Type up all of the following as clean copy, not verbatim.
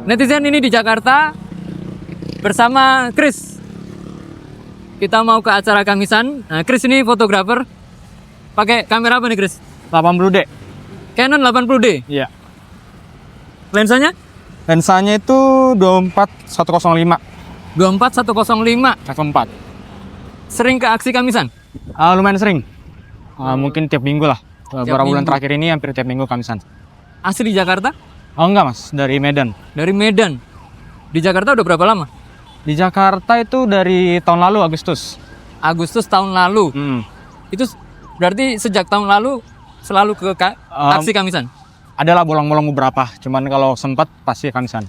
Netizen ini di Jakarta bersama Chris. Kita mau ke acara Kamisan. Nah, Chris ini fotografer. Pakai kamera apa nih, Chris? 80D. Canon 80D. Iya. Lensanya? Lensanya itu 24105 24105. f4. Sering ke aksi Kamisan? Lumayan sering. Mungkin tiap minggu lah. Beberapa bulan terakhir ini hampir tiap minggu Kamisan. Asli Jakarta? Oh enggak mas, dari Medan. Dari Medan. Di Jakarta udah berapa lama? Di Jakarta itu dari tahun lalu Agustus. Agustus tahun lalu. Itu berarti sejak tahun lalu selalu ke aksi Kamisan? Adalah bolong-bolong beberapa, cuman kalau sempat pasti Kamisan.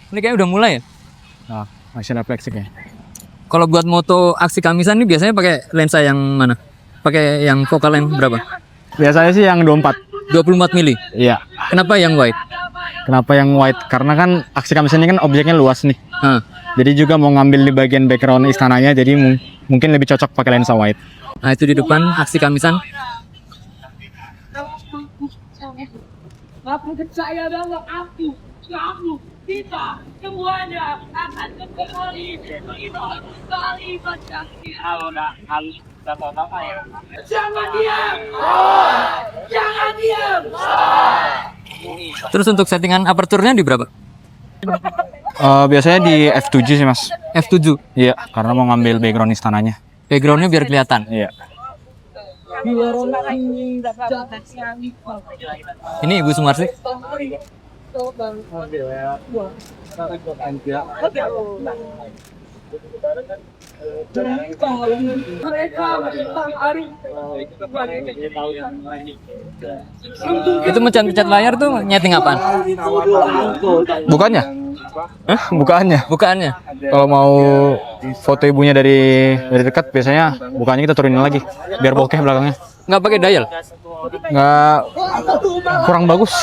Ini kayaknya udah mulai ya? Nah, masih ada flexik ya. Kalau buat moto aksi Kamisan ini biasanya pakai lensa yang mana? Pakai yang focal length berapa? Biasanya sih yang 24. 24 mili. Iya. Kenapa yang wide? Kenapa yang wide? Karena kan aksi Kamisan ini kan objeknya luas nih. Jadi juga mau ngambil di bagian background istananya, jadi mungkin lebih cocok pakai lensa wide. Nah itu di depan aksi Kamisan. Aku percaya bahwa kamu, kita semuanya akan kembali Jangan diam! Jangan diam! Terus untuk settingan aperturnya di berapa? Biasanya di F7 sih mas. F7. Iya, karena mau ngambil background istananya. Backgroundnya biar kelihatan. Iya. Ini Ibu Sumarsi. Itu mencet-mencet layar tuh nyeting apaan? Bukannya? Bukaannya. Bukaannya. Kalau mau foto ibunya dari dekat biasanya bukannya kita turunin lagi biar bokeh belakangnya. Nggak pakai dial? Nggak, kurang bagus.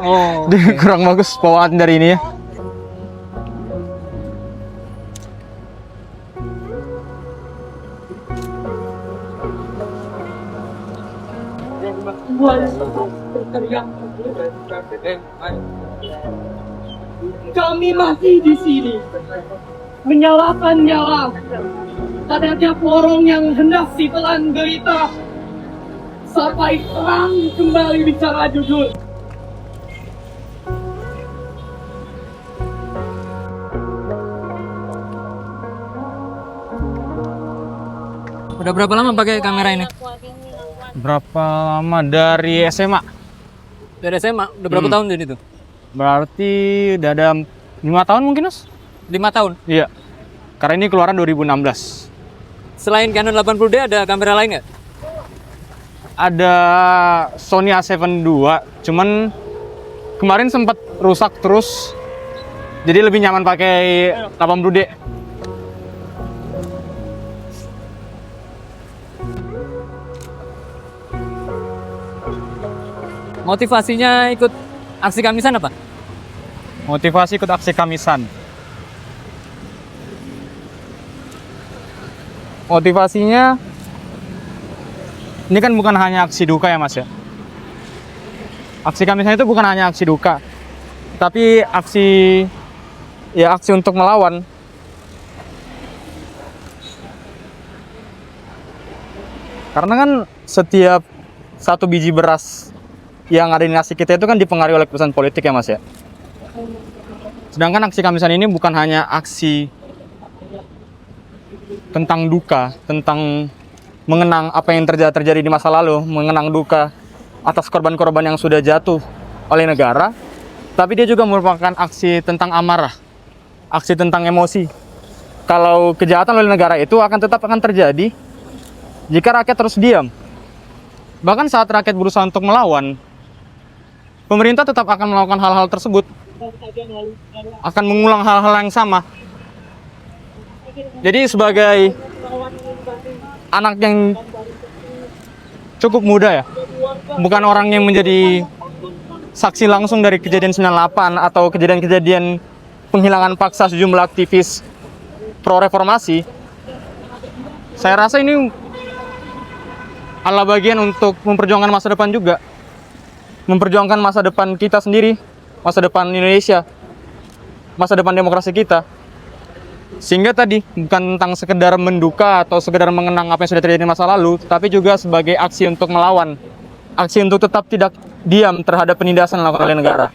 Oh. Kurang bagus bawaan dari ini ya. Kami masih di sini menyalakan nyala pada tiap lorong yang hendak ditelan berita sampai terang kembali bicara jujur. Udah berapa lama pakai kamera ini? Berapa lama dari SMA? Dari SMA. Udah berapa tahun jadi itu? Berarti udah ada 5 tahun mungkin mas? 5 tahun. Iya. Karena ini keluaran 2016. Selain Canon 80D ada kamera lain nggak? Ada Sony A7 II, cuman kemarin sempat rusak terus. Jadi lebih nyaman pakai 80D. Motivasinya ikut aksi Kamisan apa? Motivasi ikut aksi Kamisan. Motivasinya ini kan bukan hanya aksi duka ya mas ya. Aksi Kamisan itu bukan hanya aksi duka, tapi aksi untuk melawan. Karena kan setiap satu biji beras yang ada di nasi kita itu kan dipengaruhi oleh keputusan politik ya mas ya. Sedangkan aksi Kamisan ini bukan hanya aksi tentang duka, tentang mengenang apa yang terjadi di masa lalu, mengenang duka atas korban-korban yang sudah jatuh oleh negara, tapi dia juga merupakan aksi tentang amarah, aksi tentang emosi. Kalau kejahatan oleh negara itu tetap akan terjadi jika rakyat terus diam. Bahkan saat rakyat berusaha untuk melawan, pemerintah tetap akan melakukan hal-hal tersebut, akan mengulang hal-hal yang sama. Jadi sebagai anak yang cukup muda ya, bukan orang yang menjadi saksi langsung dari kejadian 98 atau kejadian-kejadian penghilangan paksa sejumlah aktivis pro-reformasi, saya rasa ini adalah bagian untuk memperjuangkan masa depan juga. Memperjuangkan masa depan kita sendiri, masa depan Indonesia, masa depan demokrasi kita. Sehingga tadi bukan tentang sekedar menduka atau sekedar mengenang apa yang sudah terjadi di masa lalu, tapi juga sebagai aksi untuk melawan, aksi untuk tetap tidak diam terhadap penindasan yang dilakukan oleh negara.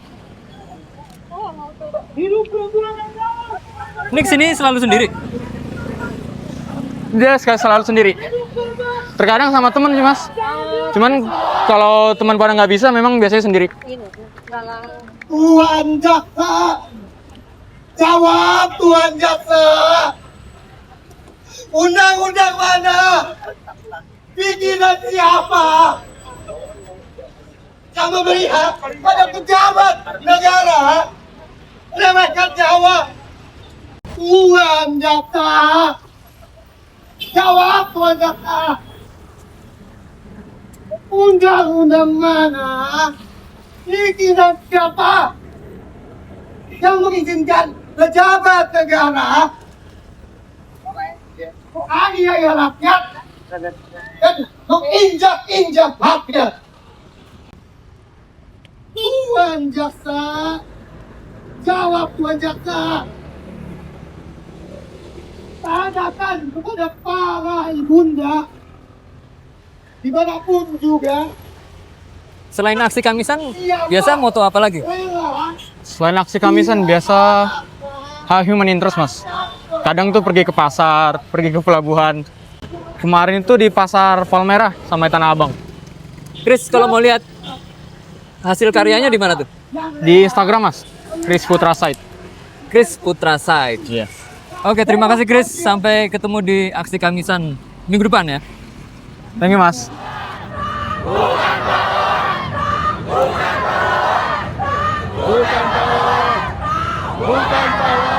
Ini kesini selalu sendiri. Dia selalu sendiri. Terkadang sama teman sih mas. Cuman kalau teman pada nggak bisa, memang biasanya sendiri. Tuan Jaksa, jawab Tuan Jaksa. Undang-undang mana? Bikinan siapa? Yang memberi hak pada pejabat negara meremehkan nyawa. Tuan Jaksa, jawab Tuan Jaksa. Undang-undang mana? Bikinan siapa? Yang mengizinkan pejabat negara menganiaya rakyat dan menginjak-injak rakyat. Tuan Jaksa, jawab Tuan Jaksa. Tanyakan kepada para ibunda dimanapun juga. Selain aksi Kamisan, biasa moto apa lagi? Selain aksi Kamisan, biasa hal human interest mas. Kadang tuh pergi ke pasar, pergi ke pelabuhan. Kemarin itu di pasar Palmerah sama Tanah Abang. Chris, kalau mau lihat hasil karyanya di mana tuh? Di Instagram mas, Chris Putra Site. Chris Putra Site. Iya. Oke, terima kasih Chris. Sampai ketemu di aksi Kamisan minggu depan ya. Thank you mas. Bukan